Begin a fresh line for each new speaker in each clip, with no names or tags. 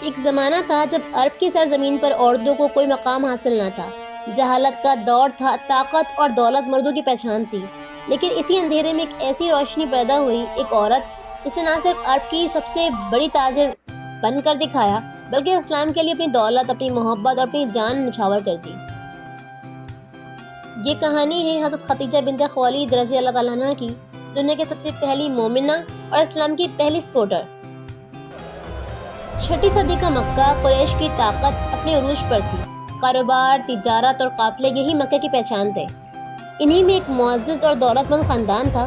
ایک زمانہ تھا جب عرب کی سرزمین پر عورتوں کو کوئی مقام حاصل نہ تھا۔ جہالت کا دور تھا، طاقت اور دولت مردوں کی پہچان تھی۔ لیکن اسی اندھیرے میں ایک ایسی روشنی پیدا ہوئی، ایک عورت جس نے نہ صرف عرب کی سب سے بڑی تاجر بن کر دکھایا بلکہ اسلام کے لیے اپنی دولت، اپنی محبت اور اپنی جان نچھاور کر دی۔ یہ کہانی ہے حضرت خدیجہ بنت خویلد رضی اللہ تعالیٰ عنہ کی، دنیا کی سب سے پہلی مومنہ اور اسلام کی پہلی سپورٹر۔ 6 صدی کا مکہ، قریش کی طاقت اپنے عروج پر تھی۔ کاروبار، تجارت اور قافلے یہی مکہ کی پہچان تھے۔ انہی میں ایک معزز اور دولت مند خاندان تھا،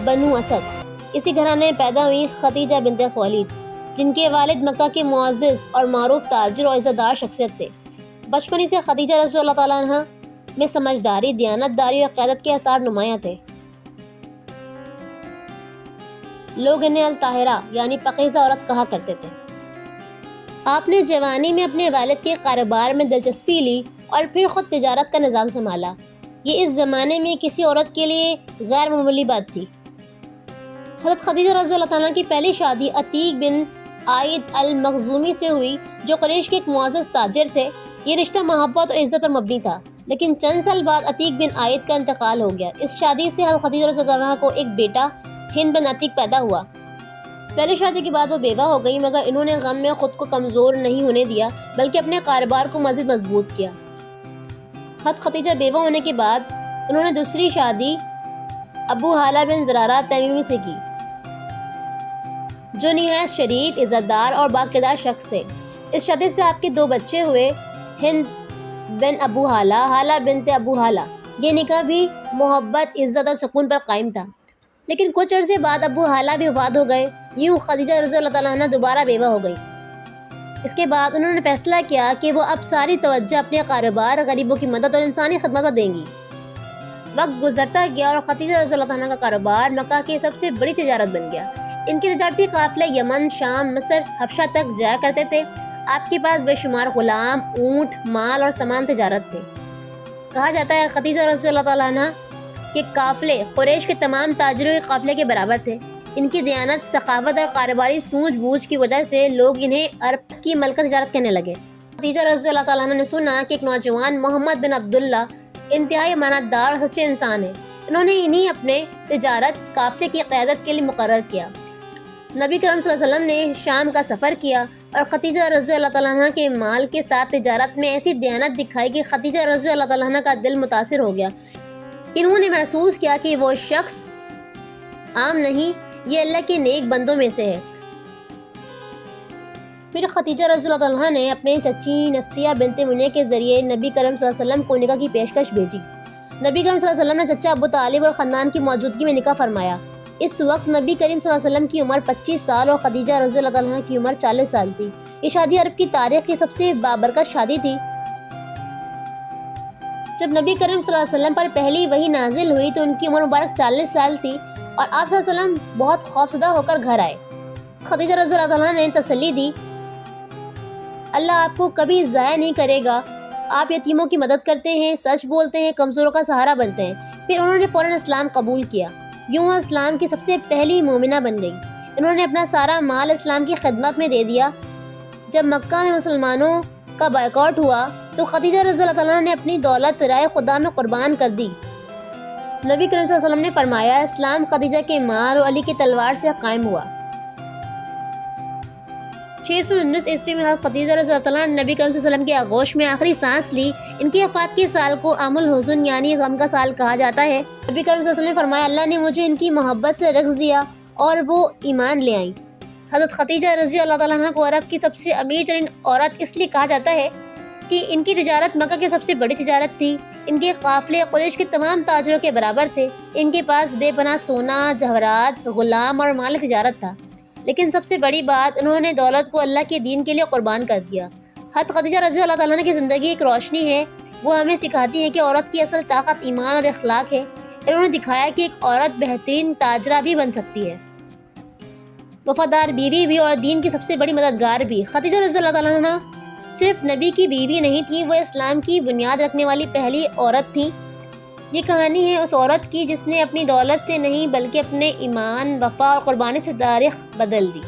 بنو اسد۔ اسی گھرانے میں پیدا ہوئی خدیجہ بنت خویلد، جن کے والد مکہ کے معزز اور معروف تاجر اور عزت دار شخصیت تھے۔ بچپن ہی سے خدیجہ رضی اللہ تعالیٰ عنہ میں سمجھداری، دیانتداری اور قیادت کے آثار نمایاں تھے۔ لوگ انہیں الطاہرہ یعنی پاکیزہ عورت کہا کرتے تھے۔ آپ نے جوانی میں اپنے والد کے کاروبار میں دلچسپی لی اور پھر خود تجارت کا نظام سنبھالا۔ یہ اس زمانے میں کسی عورت کے لیے غیر معمولی بات تھی۔ حضرت خدیجہ رضی اللہ تعالیٰ کی پہلی شادی عتیق بن عائد المخزومی سے ہوئی، جو قریش کے ایک معزز تاجر تھے۔ یہ رشتہ محبت اور عزت پر مبنی تھا، لیکن چند سال بعد عتیق بن عائد کا انتقال ہو گیا۔ اس شادی سے حضرت خدیجہ رضی اللہ عنہ کو ایک بیٹا ہند بن عتیق پیدا ہوا۔ پہلی شادی کے بعد وہ بیوہ ہو گئی، مگر انہوں نے غم میں خود کو کمزور نہیں ہونے دیا بلکہ اپنے کاروبار کو مزید مضبوط کیا۔ حضرت خدیجہ بیوہ ہونے کے بعد انہوں نے دوسری شادی ابو ہالہ بن زرارہ تیمیمی سے کی، جو نہایت شریف، عزت دار اور باکردار شخص تھے۔ اس شادی سے آپ کے 2 بچے ہوئے، ہند بن ابو ہالہ، ہالہ بنت ابو ہالہ۔ یہ نکاح بھی محبت، عزت اور سکون پر قائم تھا۔ لیکن کچھ عرصے بعد ابو ہالہ بھی وفات ہو گئے۔ یوں خدیجہ رضی اللہ تعالیٰ عنہ دوبارہ بیوہ ہو گئی۔ اس کے بعد انہوں نے فیصلہ کیا کہ وہ اب ساری توجہ اپنے کاروبار، غریبوں کی مدد اور انسانی خدمت پر دیں گی۔ وقت گزرتا گیا اور خدیجہ رضی اللہ تعالیٰ عنہ کا کاروبار مکہ کی سب سے بڑی تجارت بن گیا۔ ان کے تجارتی قافلے یمن، شام، مصر، حبشہ تک جایا کرتے تھے۔ آپ کے پاس بے شمار غلام، اونٹ، مال اور سامان تجارت تھے۔ کہا جاتا ہے خدیجہ رضی اللہ تعالیٰ عنہ کے قافلے قریش کے تمام تاجروں کے قافلے کے برابر تھے۔ ان کی دیانت، سخاوت اور کاروباری سوجھ بوجھ کی وجہ سے لوگ انہیں عرب کی ملکہ تجارت کہنے لگے۔ خدیجہ رضی اللہ تعالیٰ عنہ نے سنا کہ ایک نوجوان محمد بن عبداللہ انتہائی امانتدار اور سچے انسان ہیں۔ انہوں نے انہیں اپنے تجارت قافلے کی قیادت کے لیے مقرر کیا۔ نبی کرم صلی اللہ علیہ وسلم نے شام کا سفر کیا اور خدیجہ رضی اللہ تعالیٰ عنہ کے مال کے ساتھ تجارت میں ایسی دیانت دکھائی کہ خدیجہ رضی اللہ تعالیٰ عنہ کا دل متاثر ہو گیا۔ انہوں نے محسوس کیا کہ وہ شخص عام نہیں، یہ اللہ کے نیک بندوں میں سے ہے۔ پھر خدیجہ رضی اللہ عنہ نے اپنے چچی نفسیہ بنت منیہ کے ذریعے نبی کرم صلی اللہ علیہ وسلم کو نکاح کی پیشکش بھیجی۔ نبی کرم صلی اللہ علیہ وسلم نے چچا ابو طالب اور خاندان کی موجودگی میں نکاح فرمایا۔ اس وقت نبی کریم صلی اللہ علیہ وسلم کی عمر 25 سال اور خدیجہ رضی اللہ عنہ کی عمر 40 سال تھی۔ یہ شادی عرب کی تاریخ کی سب سے بابرکت شادی تھی۔ جب نبی کریم صلی اللہ علیہ وسلم پر پہلی وحی نازل ہوئی تو ان کی عمر مبارک 40 سال تھی اور آپ صلی اللہ علیہ وسلم بہت خوفزدہ ہو کر گھر آئے۔ خدیجہ رضی اللہ عنہ نے تسلی دی، اللہ آپ کو کبھی ضائع نہیں کرے گا، آپ یتیموں کی مدد کرتے ہیں، سچ بولتے ہیں، کمزوروں کا سہارا بنتے ہیں۔ پھر انہوں نے فوراً اسلام قبول کیا۔ یوں وہ اسلام کی سب سے پہلی مومنہ بن گئی۔ انہوں نے اپنا سارا مال اسلام کی خدمت میں دے دیا۔ جب مکہ میں مسلمانوں کا بائیکاٹ ہوا تو خدیجہ رضی اللہ عنہ نے اپنی دولت رائے خدا میں قربان کر دی۔ نبی کریم صلی اللہ علیہ وسلم نے فرمایا، اسلام خدیجہ کے مال اور علی کی تلوار سے قائم ہوا۔ 619 عیسوی میں حضرت خدیجہ رضی اللہ عنہ نے نبی کریم صلی اللہ علیہ وسلم کے آغوش میں آخری سانس لی۔ ان کی وفات کے سال کو عام الحزن یعنی غم کا سال کہا جاتا ہے۔ نبی کریم صلی اللہ علیہ وسلم نے فرمایا، اللہ نے مجھے ان کی محبت سے رزق دیا اور وہ ایمان لے آئیں۔ حضرت خدیجہ رضی اللہ تعالیٰ عنہ کو عرب کی سب سے امیر ترین عورت اس لیے کہا جاتا ہے کہ ان کی تجارت مکہ کی سب سے بڑی تجارت تھی۔ ان کے قافلے قریش کے تمام تاجروں کے برابر تھے۔ ان کے پاس بے پناہ سونا، جواہرات، غلام اور مال تجارت تھا۔ لیکن سب سے بڑی بات، انہوں نے دولت کو اللہ کے دین کے لیے قربان کر دیا۔ حضرت خدیجہ رضی اللہ تعالیٰ عنہ کی زندگی ایک روشنی ہے۔ وہ ہمیں سکھاتی ہے کہ عورت کی اصل طاقت ایمان اور اخلاق ہے۔ انہوں نے دکھایا کہ ایک عورت بہترین تاجرہ بھی بن سکتی ہے، وفادار بیوی بھی اور دین کی سب سے بڑی مددگار بھی۔ خدیجہ رضی اللہ تعالیٰ عنہ صرف نبی کی بیوی نہیں تھی، وہ اسلام کی بنیاد رکھنے والی پہلی عورت تھیں۔ یہ کہانی ہے اس عورت کی جس نے اپنی دولت سے نہیں بلکہ اپنے ایمان، وفا اور قربانی سے تاریخ بدل دی۔